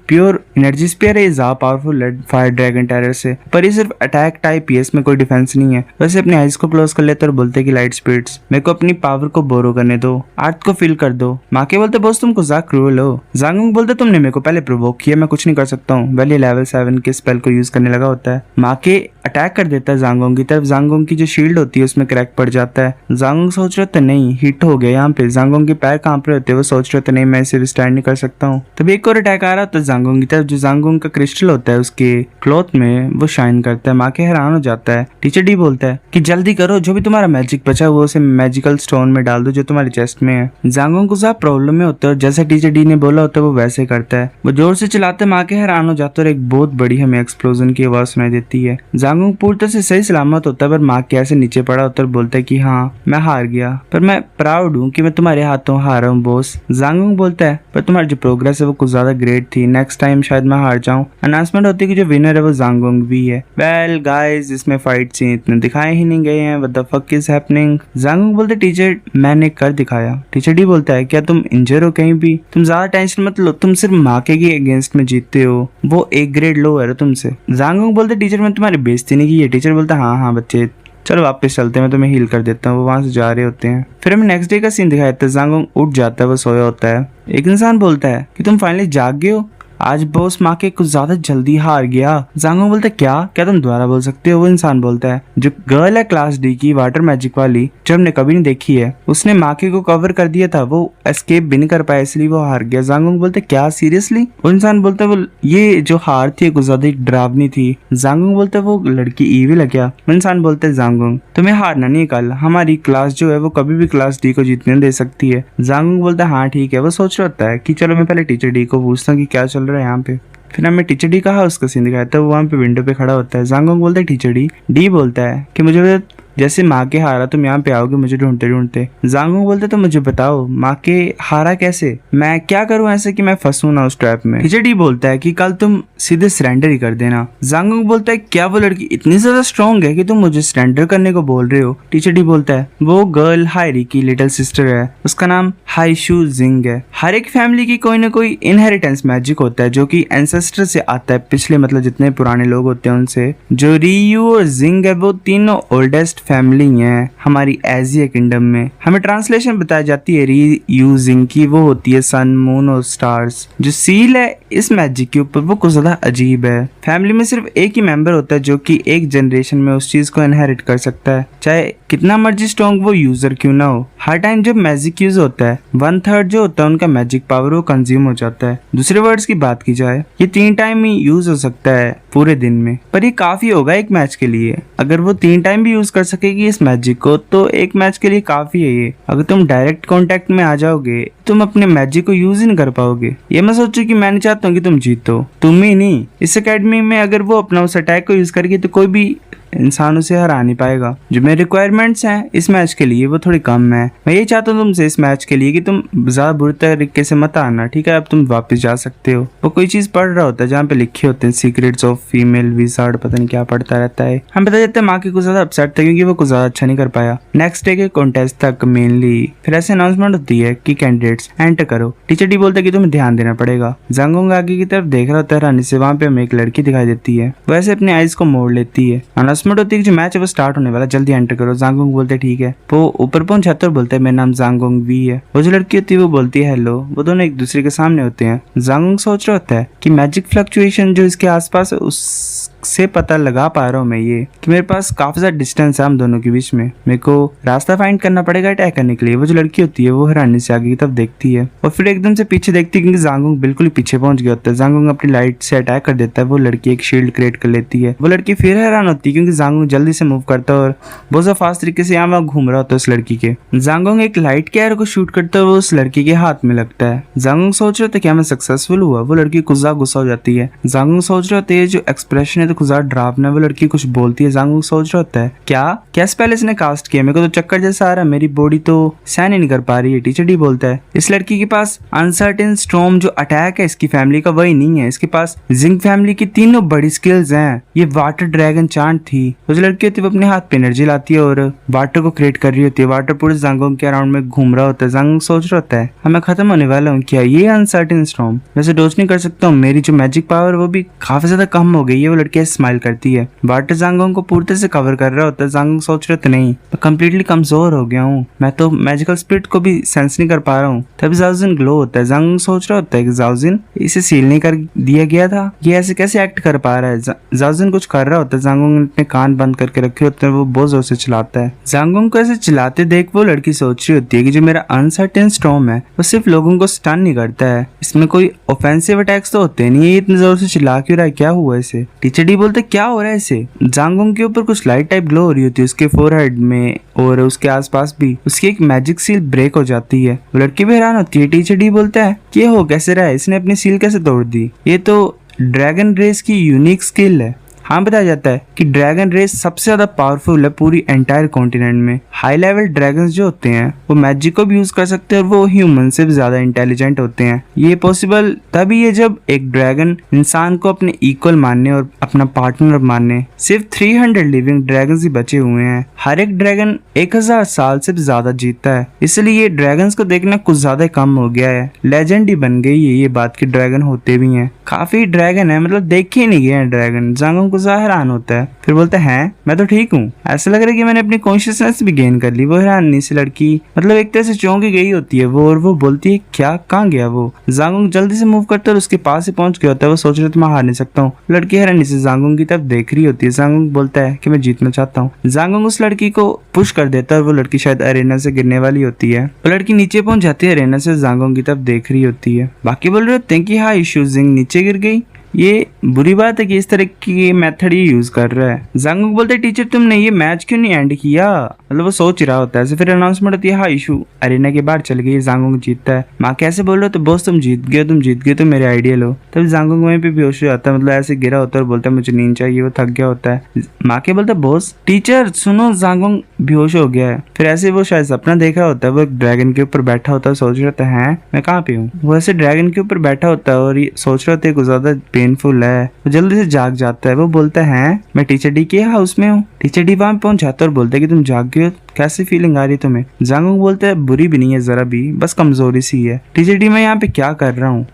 प्योर एनर्जी स्पीयर है ये ज्यादा पावरफुल है फायर ड्रैगन टेरर से, पर ये सिर्फ अटैक टाइप ही है, इसमें कोई डिफेंस नहीं है। वैसे अपनी आइज को क्लोज कर लेते और बोलते हैं कि लाइट स्पीड्स मेरे को अपनी पावर को बोरो करने दो, अर्थ को फील कर दो। माके बोलते बॉस तुम कुछ ज्यादा क्रूअल हो। जांगोंग बोलते तुमने मेरे को पहले प्रोवोक किया, मैं कुछ नहीं कर सकता हूँ। वेल ये लेवल 7 के स्पेल को यूज करने लगा होता है। माके अटैक कर देता है जांगोंग की तरफ। जांगोंग की जो शील्ड होती है उसमें क्रैक पड़ जाता है। जांगोंग सोच रहे थे नहीं हिट हो गया यहाँ पे। जांगोंग के पैर कांप रहे होते, वो सोच रहे थे नहीं मैं इसे स्टैंड नहीं कर सकता हूँ। तभी एक और अटैक आ रहा होता है जांगोंग की तरफ। जो जांगोंग का क्रिस्टल होता है उसके क्लॉथ में वो शाइन करता है। माके हैरान हो जाता है। टीचर डी बोलता है कि जल्दी करो, जो भी तुम्हारा मैजिक बचा वो उसे मैजिकल स्टोन में डाल दो जो तुम्हारे चेस्ट में है। जांगोंग को ज्यादा प्रॉब्लम में होता है और जैसे टीचर डी ने बोला होता है वो वैसे करता है। वो जोर से चलाते माके हैरान हो जाता है और एक बहुत बड़ी हमें एक्सप्लोजन की आवाज सुनाई देती है। जांगोंग पूरी तरह से सही सलामत होता है पर माके ऐसे नीचे पड़ा होता है और बोलता है कि हाँ मैं हार गया, पर मैं प्राउड हूँ कि मैं तुम्हारे हाथों हारा हूँ बॉस। जांगोंग बोलता है पर तुम्हारी जो प्रोग्रेस है वो कुछ ज्यादा ग्रेट थी, नेक्स्ट टाइम शायद मैं हार जाऊं। अनाउंसमेंट होती है कि जो विनर है वो जांगोंग भी है। वेल गाइस इसमें फाइट सीन इतने दिखाए ही नहीं गए हैं, what the fuck is happening. जांगोंग बोलते टीचर मैंने कर दिखाया। टीचर डी बोलता है क्या तुम इंजर हो कहीं भी, तुम ज्यादा टेंशन मत लो, तुम सिर्फ माके के अगेंस्ट में जीतते हो, वो एक ग्रेड लो है तुमसे। जांगोंग बोलते टीचर मैंने तुम्हारी बेइज्जती नहीं की है। टीचर बोलता हाँ हाँ बच्चे चलो वापस चलते हैं, मैं तुम्हें हील कर देता हूँ। वो वहां से जा रहे होते हैं। फिर हमें नेक्स्ट डे का सीन दिखाया जाता है। जांगोंग उठ जाता है, वो सोया होता है। एक इंसान बोलता है कि तुम फाइनली जाग गए हो, आज बॉस माके कुछ ज्यादा जल्दी हार गया। जांगोंग बोलता है क्या तुम दोबारा बोल सकते हो। वो इंसान बोलता है जो गर्ल है क्लास डी की वाटर मैजिक वाली जो हमने कभी नहीं देखी है, उसने माके को कवर कर दिया था, वो एस्केप भी नहीं कर पाया इसलिए वो हार गया। जांगोंग बोलते क्या सीरियसली। वो इंसान बोलता है वो ये जो हार थी कुछ ज्यादा डरावनी थी। जांगोंग बोलता है वो लड़की ईविल है क्या। वो इंसान बोलते है जांगोंग तुम्हें हारना नहीं, कल हमारी क्लास जो है वो कभी भी क्लास डी को जीतने दे सकती है। जांगोंग बोलता है हाँ ठीक है। वो सोच रहा होता है कि चलो मैं पहले टीचर डी को पूछता हूँ कि क्या चल रहा है यहाँ पे। फिर हमें टीचर डी कहा उसका सीन दिखाया था, वो वहाँ पे विंडो पे खड़ा होता है। जांगोंग बोलता है टीचर डी बोलता है कि मुझे जैसे माँ के हारा तुम यहाँ पे आओगे मुझे ढूंढते ढूंढते। जांगोंग बोलते तो मुझे बताओ माँ के हारा कैसे, मैं क्या करूँ ऐसे कि मैं फंसूं ना उस ट्रैप में। टीचर डी बोलता है कि कल तुम सीधे सरेंडर ही कर देना। जांगोंग बोलता है क्या वो लड़की इतनी ज्यादा स्ट्रॉन्ग है कि तुम मुझे सरेंडर करने को बोल रहे हो। टीचर डी बोलता है वो गर्ल हायरी की लिटिल सिस्टर है, उसका नाम हाईशू जिंग है। हर एक फैमिली की कोई ना कोई इनहेरिटेंस मैजिक होता है जो कि एंसेस्टर से आता है, पिछले मतलब जितने पुराने लोग होते हैं उनसे। जो रियू और जिंग है वो तीनों ओल्डेस्ट फैमिली है हमारी एजिया किंगडम में। हमें ट्रांसलेशन बताई जाती है रियू जिंग की, वो होती है सन मून और स्टार्स। जो सील है इस मैजिक के ऊपर वो कुछ ज्यादा अजीब है। फैमिली में सिर्फ एक ही मेंबर होता है जो कि एक जनरेशन में उस चीज को इनहेरिट कर सकता है, चाहे कितना मर्जी स्ट्रॉन्ग वो यूजर क्यों ना हो। हर टाइम जब मैजिक यूज होता है 1/3 जो होता है उनका मैजिक पावर वो कंज्यूम हो जाता है। दूसरे वर्ड्स की बात की जाए ये 3 टाइम ही यूज हो सकता है पूरे दिन में, पर ये काफी होगा एक मैच के लिए। अगर वो 3 टाइम भी यूज कर सकेगी इस मैजिक को तो एक मैच के लिए काफी है ये। अगर तुम डायरेक्ट कांटेक्ट में आ जाओगे तुम अपने मैजिक को यूज ही नहीं कर पाओगे। ये मैं सोचू कि मैं नहीं चाहता हूँ कि तुम जीतो, तुम ही नहीं। इस एकेडमी में अगर वो अपना उस अटैक को यूज करेगी तो कोई भी इंसान उसे हरा नहीं पाएगा। जो मेरे रिक्वायरमेंट्स हैं इस मैच के लिए वो थोड़ी कम है। मैं ये चाहता हूँ तुमसे इस मैच के लिए कि तुम ज्यादा बुरी तरीके से मत आना, ठीक है? अब तुम वापस जा सकते हो। वो कोई चीज पढ़ रहा होता है जहाँ पे लिखे होते हैं सीक्रेट्स ऑफ फीमेल विजार्ड, पता नहीं क्या पढ़ता रहता है। हम पता चलता है माँ की कुछ ज्यादा अपसेट था क्योंकि वो कुछ ज्यादा अच्छा नहीं कर पाया नेक्स्ट डे के कॉन्टेस्ट तक मेनली। फिर ऐसे अनाउंसमेंट होती है कि कैंडिडेट्स एंटर करो। टीचर डी बोलता है कि तुम्हें ध्यान देना पड़ेगा। जांगोंग आगे की तरफ देख रहा होता है हैरानी से, वहाँ पे हमें एक लड़की दिखाई देती है, वैसे अपने आईज को मोड़ लेती है। अनाउंसमेंट होती है कि जो मैच वो स्टार्ट होने वाला, जल्दी एंटर करो। जांगोंग बोलते ठीक है। वो ऊपर पहुंच जाता है और बोलता है मेरा नाम जांगोंग वी है। वो जो लड़की होती है वो बोलती है हेलो। वो दोनों एक दूसरे के सामने होते हैं। जांगोंग सोच रहा होता है कि मैजिक फ्लक्चुएशन जो इसके आसपास है उससे पता लगा पा रहा हूँ मैं ये कि मेरे पास काफी ज्यादा डिस्टेंस है हम दोनों के बीच में, मेरे को रास्ता फाइंड करना पड़ेगा अटैक करने के लिए। वो जो लड़की होती है वो हैरानी से आगे की तरफ देखती है और फिर एकदम से पीछे देखती है क्योंकि जांगोंग बिल्कुल ही पीछे पहुंच गया होता है। जांगोंग अपनी लाइट से अटैक कर देता है। वो लड़की एक शील्ड क्रिएट कर लेती है। वो लड़की फिर हैरान होती है क्योंकि जांगोंग जल्दी से मूव करता है और बहुत ज्यादा फास्ट तरीके से यहाँ वहाँ घूम रहा होता है उस लड़की के। जांगोंग एक लाइट के एरो को शूट करता है, वो उस लड़की के हाथ में लगता है। जांगोंग सोच रहे थे क्या मैं सक्सेसफुल हुआ। वो लड़की कुछ ज्यादा गुस्सा हो जाती है। जांगोंग सोच रहे थे जो एक्सप्रेशन है तो कुछ ज्यादा ड्रावना। वो लड़की कुछ बोलती है। जांगोंग सोच रहा होता है क्या पहले इसने कास्ट किया, मेरे को तो चक्कर जैसा आ रहा है, मेरी बॉडी तो सहन ही नहीं कर पा रही है। टीचर डी बोलता है इस लड़की के पास अनसर्टेन स्टॉर्म जो अटैक है इसकी फैमिली का वही नहीं है, इसके पास जिंग फैमिली की तीनों बड़ी स्किल्स हैं। ये वाटर ड्रैगन चांट थी। वो जो लड़की होती है वो अपने हाथ पे एनर्जी लाती है और वाटर को क्रिएट कर रही होती है। वाटर पूरे जांगोंग के अराउंड में घूम रहा होता है। जांगोंग सोच रहा होता है मैं खत्म होने वाला हूँ क्या, ये अनसर्टेन स्टॉर्म वैसे डोज नहीं कर सकता हूँ, मेरी जो मैजिक पावर वो भी काफी ज्यादा कम हो गई है। वो लड़की स्माइल करती है। वाटर जांगोंग को पूरी तरह से कवर कर रहा होता है। जांगोंग सोच रहे थे नहीं मैं कम्प्लीटली कमजोर हो गया हूँ, मैं तो मैजिकल स्पिरिट को भी सेंस नहीं कर पा रहा हूँ। तभी जाओजिन ग्लो होता है। जांगोंग सोच रहा होता है कि जाओजिन इसे सील नहीं कर दिया गया था, ये ऐसे कैसे एक्ट कर पा रहा है। जाओजिन कुछ कर रहा होता है। जांगोंग ने अपने कान बंद करके रखे होते हैं। वो बहुत जोर से चिल्लाता है। जांगोंग को ऐसे चिल्लाते देख वो लड़की सोच रही होती है कि जो मेरा अनसर्टेन स्टॉर्म है वो सिर्फ लोगों को स्टन नहीं करता है, इसमें कोई ऑफेंसिव अटैक्स तो होते नहीं है, ये इतनी जोर से चिल्ला क्यों रहा है, क्या हुआ इसे। टीचर डी बोलते क्या हो रहा है इसे। जांगोंग के ऊपर कुछ लाइट टाइप ग्लो हो रही होती है उसके फोरहेड में और उसके आसपास भी। उसकी एक मैजिक सील ब्रेक हो जाती है। वो लड़की भी हैरान होती है। टीचर डी बोलता है ये हो कैसे रहा है, इसने अपनी सील कैसे तोड़ दी, ये तो ड्रैगन रेस की यूनिक स्किल है। हाँ बताया जाता है कि ड्रैगन रेस सबसे ज्यादा पावरफुल है पूरी एंटायर कॉन्टिनेंट में। हाई लेवल ड्रैगन्स जो होते हैं वो मैजिक को भी यूज कर सकते हैं और वो ह्यूमन से भी ज्यादा इंटेलिजेंट होते हैं। ये पॉसिबल तभी है जब एक ड्रैगन इंसान को अपने इक्वल मानने और अपना पार्टनर मानने। सिर्फ 300 लिविंग ड्रैगन्स ही बचे हुए हैं। हर एक ड्रैगन 1000 साल से भी ज्यादा जीता है, इसलिए ड्रैगन्स को देखना कुछ ज्यादा कम हो गया है। लेजेंड ही बन गई है ये बात कि ड्रैगन होते भी हैं। काफी ड्रैगन है, मतलब देखे ही नहीं गए हैं ड्रैगन। जांगोंग को हैरान होता है। फिर बोलता है मैं तो ठीक हूँ, ऐसा लग रहा है कि मैंने अपनी कॉन्शियसनेस भी गेन कर ली। वो हैरानी से लड़की मतलब एक तरह से चौंकी गई होती है वो, और वो बोलती है क्या कहाँ गया वो। जांगोंग जल्दी से मूव करता है और उसके पास ही पहुंच गया होता है। वो सोच रहा है मैं हार नहीं सकता हूँ। लड़की हैरानी से जांगोंग की तरफ देख रही होती है। जांगोंग बोलता है कि मैं जीतना चाहता हूँ। जांगोंग उस लड़की को पुश कर देता है और वो लड़की शायद अरेना से गिरने वाली होती है। वो लड़की नीचे पहुंच जाती है अरेना से, जांगोंग की तरफ देख रही होती है। बाकी बोल रहे होते हैं कि हाँ इशू जिंग नीचे गिर गई। ये बुरी बात है कि इस तरह की मेथड ये यूज कर रहा है। जांगुक बोलते टीचर तुमने ये मैच क्यों नहीं एंड किया, मतलब वो सोच ही रहा होता है। फिर अनाउंसमेंट होती है हाँ इशू अरेना के बाहर चल गई, जांगुक जीतता है। माँ कैसे बोल रहे हो, तो बॉस तुम जीत गए तो मेरे आइडियल हो। तब जांगुक वहीं पे बेहोश हो जाता है, मतलब ऐसे गिरा होता है और बोलता है मुझे नींद चाहिए, वो थक गया होता है। माँ के बोलता है बॉस टीचर सुनो जांगुक बेहोश हो गया है। फिर ऐसे वो शायद सपना देख रहा होता है, वो एक ड्रैगन के ऊपर बैठा होता है, सोच रहा है मैं कहाँ पे हूँ। वो ऐसे ड्रैगन के ऊपर बैठा होता है और ये सोच रहा होता है कुछ ज्यादा पेनफुल है। वो जल्दी से जाग जाता है, वो बोलता है मैं टीचर डी के हाउस में हूँ। टीचर डी वहां पहुंच जाता है और बोलता है कि तुम जाग गए हो, कैसी फीलिंग आ रही है तुम्हें। जांगुक बोलता है बुरी भी नहीं है जरा भी, बस कमजोरी सी है। टीचर डी मैं यहाँ पे क्या कर रहा हूँ।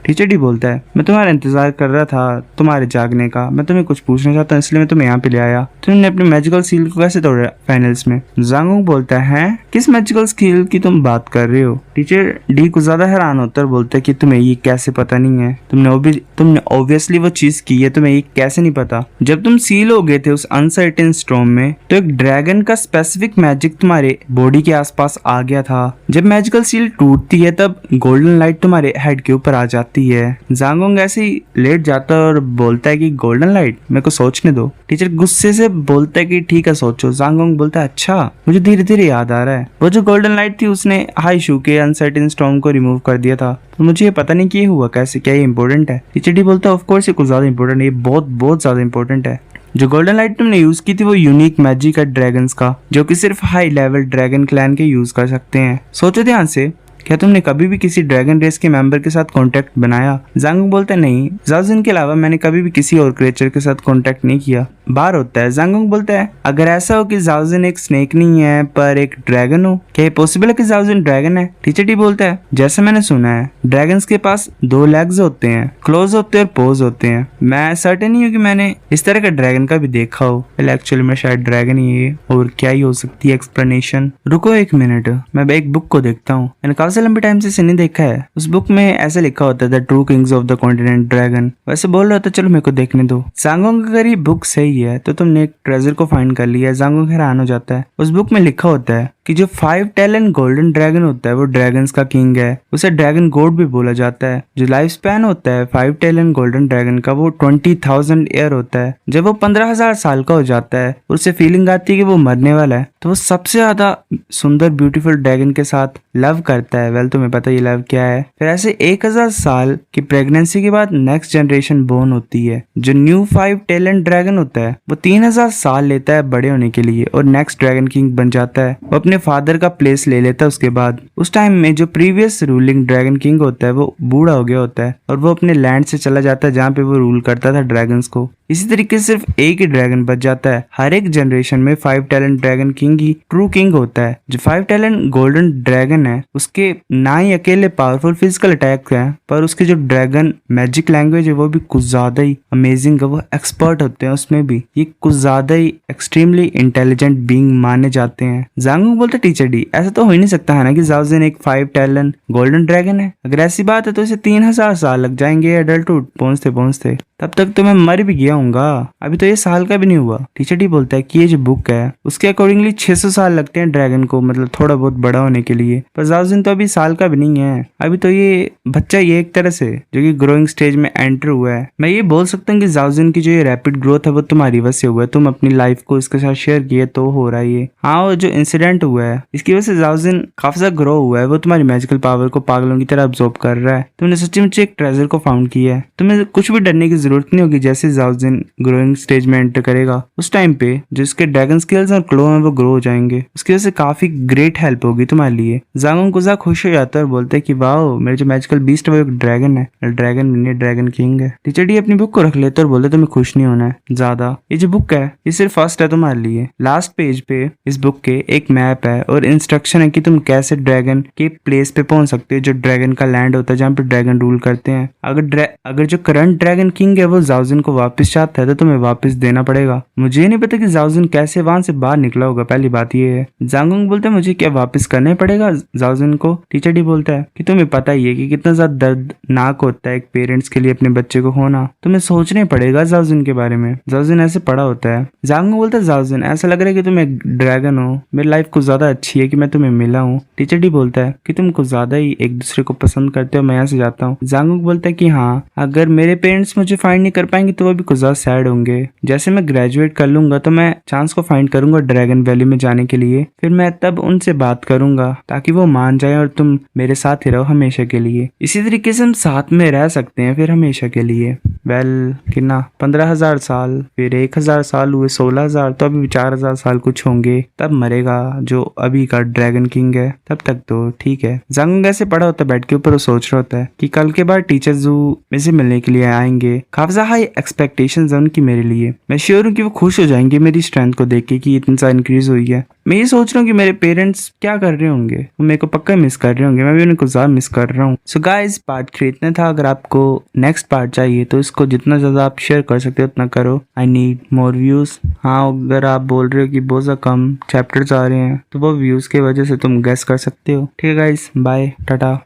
टीचर डी बोलता है मैं तुम्हारा इंतजार कर रहा था तुम्हारे जागने का, मैं तुम्हें कुछ पूछना चाहता हूँ इसलिए मैं तुम्हें यहाँ पे ले आया। तुमने अपनी मैजिकल सील को कैसे तोड़ा फाइनल्स में। जांगुक बोलता है किस मैजिकल स्किल की तुम बात कर रहे हो। टीचर डी को ज्यादा हैरान होता है, बोलता है कि तुम्हें ये कैसे पता नहीं है, तुमने ऑब्वियसली वो चीज की है, तुम्हें ये कैसे नहीं पता। जब तुम सील हो गए थे उस अनसर्टेन स्टॉर्म में तो एक ड्रैगन का स्पेसिफिक मैजिक तुम्हारे बॉडी के आसपास आ गया था। जब मैजिकल सील टूटती है तब गोल्डन लाइट तुम्हारे हेड के ऊपर आ जाती है। जांगुक ऐसे ही लेट जाता है और बोलता है कि गोल्डन लाइट, मेरे को सोचने दो। टीचर गुस्से से बोलता है कि ठीक है सोचो। जांगुक बोलता है अच्छा मुझे धीरे धीरे याद आ रहा है, वो जो गोल्डन लाइट थी उसने हाई शू के अनसर्टेन स्टॉर्म को रिमूव कर दिया था, तो मुझे ये पता नहीं कि ये हुआ कैसे, क्या ये इंपॉर्टेंट है। टीचर डी बोलता है ऑफ कोर्स ये कुछ ज्यादा इंपॉर्टेंट है, ये बहुत बहुत ज्यादा इंपॉर्टेंट है। जो गोल्डन लाइट तुमने यूज की थी वो यूनिक मैजिक है ड्रैगन्स का, जो कि सिर्फ हाई लेवल ड्रैगन क्लैन के यूज कर सकते हैं। सोचो ध्यान से, क्या तुमने कभी भी किसी ड्रैगन रेस के मेंबर के साथ कांटेक्ट बनाया। जांगुक बोलता है नहीं, जाओजिन के अलावा मैंने कभी भी किसी और क्रिएचर के साथ कांटेक्ट नहीं किया। बार होता है। जांगुक बोलता है अगर ऐसा हो कि जाओजिन एक स्नेक नहीं है पर एक ड्रैगन हो, क्या ये पॉसिबल है कि जाओजिन ड्रैगन है। टीचर डी बोलता है जैसा मैंने सुना है ड्रैगन्स के पास 2 लेग्स होते हैं, क्लोज होते हैं और पोज होते हैं। मैं सर्टेन नहीं हूँ कि मैंने इस तरह का ड्रैगन का भी देखा हो। एक्चुअली में शायद ड्रैगन ही है और क्या ही हो सकती है एक्सप्लेनेशन। रुको एक मिनट, मैं एक बुक को देखता हूँ, मैंने काफी लंबे टाइम से इसे नहीं देखा है। उस बुक में ऐसे लिखा होता है the true Kings of the continent dragon. वैसे बोल रहा था चलो मेरे को देखने दो। जांगुक अगर ये बुक सही है तो तुमने एक ट्रेजर को फाइंड कर लिया है। जांगुक हैरान हो जाता है। उस बुक में लिखा होता है कि जो 5 टैलेंट गोल्डन ड्रैगन होता है वो ड्रैगन्स का किंग है, उसे ड्रैगन गॉड भी बोला जाता है। जो लाइफ स्पैन होता है 5 टैलेंट गोल्डन ड्रैगन का वो 20,000 ईयर होता है। जब वो 15,000 साल का हो जाता है और उसे फीलिंग आती है कि वो मरने वाला है तो वो सबसे ज्यादा सुंदर ब्यूटीफुल ड्रैगन के साथ लव करता है। वेल तुम्हें पता है ये लव क्या है। फिर ऐसे 1000 साल की प्रेगनेंसी के बाद नेक्स्ट जनरेशन बोर्न होती है। जो न्यू 5 टैलेंट ड्रैगन होता है वो 3000 साल लेता है बड़े होने के लिए और नेक्स्ट ड्रैगन किंग बन जाता है। वो अपने फादर का प्लेस ले लेता है। उसके बाद उस टाइम में जो प्रीवियस रूलिंग ड्रैगन किंग होता है वो बूढ़ा हो गया होता है और वो अपने लैंड से चला जाता है जहाँ पे वो रूल करता था ड्रैगन्स को। इसी तरीके से सिर्फ एक ही ड्रैगन बच जाता है। हर एक जनरेशन में 5 टैलेंट ड्रैगन किंग ही ट्रू किंग होता है। जो 5 टैलेंट गोल्डन ड्रैगन है उसके ना ही अकेले पावरफुल फिजिकल अटैक है पर उसके जो ड्रैगन मैजिक लैंग्वेज है वो भी कुछ ज्यादा ही अमेजिंग है। वो एक्सपर्ट होते हैं उसमें भी, ये कुछ ज्यादा ही एक्सट्रीमली इंटेलिजेंट बीइंग माने जाते हैं। जांगुक बोलते टीचर डी ऐसा तो हो ही नहीं सकता है ना कि जाओजिन एक 5 टैलेंट गोल्डन ड्रैगन है। अगर ऐसी बात है तो इसे 3000 साल लग जाएंगे एडल्टहुड पहुंचते पहुंचते, तब तक तो मैं मर भी गया हूँगा, अभी तो ये साल का भी नहीं हुआ। टीचर डी बोलता है कि ये जो बुक है उसके अकॉर्डिंगली 600 साल लगते हैं ड्रैगन को, मतलब थोड़ा बहुत बड़ा होने के लिए। पर जाओजिन तो अभी साल का भी नहीं है, अभी तो ये बच्चा ही है एक तरह से जो कि ग्रोइंग स्टेज में एंटर हुआ है। मैं ये बोल सकता हूँ कि जाओजिन की जो ये रैपिड ग्रोथ है वो तुम्हारी वजह से हुआ है। तुम अपनी लाइफ को इसके साथ शेयर किए तो हो रहा है ये। हाँ, वो जो इंसिडेंट हुआ है इसकी वजह से जाओजिन काफी ज्यादा ग्रो हुआ है। वो तुम्हारी मैजिकल पावर को पागलों की तरह अब्सॉर्ब कर रहा है। तुमने सच्ची मुच्ची एक ट्रेजर को फाउंड किया है। तुम्हें कुछ भी डरने की जरूरत नहीं होगी। जैसे जाओजिन ग्रोइंग स्टेज में एंटर करेगा उस टाइम पे जो इसके ड्रैगन स्किल्स और क्लो हैं वो ग्रो हो जाएंगे। उसकी वजह से काफी ग्रेट हेल्प होगी तुम्हारे लिए। जांगुक कुजा खुश हो जाता है और बोलता है कि वाओ मेरे जो मैजिकल बीस्ट है वो एक ड्रैगन है, ड्रैगन नहीं ड्रैगन किंग है। टीचर डी अपनी बुक को रख लेते और बोलते तुम्हें खुश नहीं होना है ज्यादा। ये जो बुक है ये सिर्फ फर्स्ट है तुम्हारे लिए। लास्ट पेज पे इस बुक के एक मैप है और इंस्ट्रक्शन है कि तुम कैसे ड्रैगन के प्लेस पे पहुंच सकते हो जो ड्रैगन का लैंड होता है जहाँ पे ड्रैगन रूल करते हैं। अगर जो करंट ड्रैगन किंग है वो जाओजिन को वापस चाहता है तो तुम्हें वापस देना पड़ेगा। मुझे नहीं पता कि जाओजिन कैसे वहां से बाहर निकला होगा, पहली बात ये है। जांगुक बोलता है मुझे क्या वापस करना पड़ेगा जाओजिन को। टीचर डी बोलता है कि तुम्हें पता ही है कि कितना ज्यादा दर्दनाक होता है एक पेरेंट्स के लिए अपने बच्चे को खोना। तुम्हें सोचने पड़ेगा जाओजिन के बारे में। जाओजिन ऐसे पड़ा होता है। जांगुक बोलता है जाओजिन ऐसा लग रहा है कि तुम एक ड्रैगन हो, मेरी लाइफ कुछ ज्यादा अच्छी है कि मैं तुम्हें मिला हूँ। टीचर डी बोलता है कि तुम कुछ ज्यादा ही एक दूसरे को पसंद करते हो, मैं यहाँ से जाता हूँ। जांगुक बोलता है कि हाँ, अगर मेरे पेरेंट्स मुझे फाइंड नहीं कर पाएंगे तो वो भी कुछ ज्यादा सैड होंगे। जैसे मैं ग्रेजुएट कर लूंगा तो मैं चांस को फाइंड करूंगा ड्रैगन वैली में जाने के लिए, फिर मैं तब उनसे बात करूंगा ताकि वो मान जाए और तुम मेरे साथ ही रहो हमेशा के लिए। इसी तरीके से हम साथ में रह सकते हैं फिर हमेशा के लिए। वेल कितना 15,000 साल, फिर 1,000 साल हुए 16,000, तो अभी 4,000 साल कुछ होंगे, तब मरेगा जो अभी का ड्रैगन किंग है। तब तक तो ठीक है। जंग ऐसे पड़ा होता है बेड के ऊपर, वो सोच रहा होता है कि कल के बाद टीचर जू में से मिलने के लिए आएंगे। काफी हाई एक्सपेक्टेशंस है उनकी मेरे लिए। मैं श्योर हूँ कि वो खुश हो जाएंगे मेरी स्ट्रेंथ को देख के कि इतनी सा इंक्रीज हुई है। मैं ये सोच रहा हूँ कि मेरे पेरेंट्स क्या कर रहे होंगे, वो मेरे को पक्का मिस कर रहे होंगे, मैं भी उनको ज्यादा मिस कर रहा हूँ। सो गाइस, पार्ट 3 इतना था। अगर आपको नेक्स्ट पार्ट चाहिए तो इसको जितना ज्यादा आप शेयर कर सकते हो उतना करो। I need more views. हाँ, अगर आप बोल रहे हो कि बहुत ज्यादा कम चैप्टर्स आ रहे हैं तो वो व्यूज की वजह से तुम गेस कर सकते हो। ठीक है गाइस, बाय, टाटा।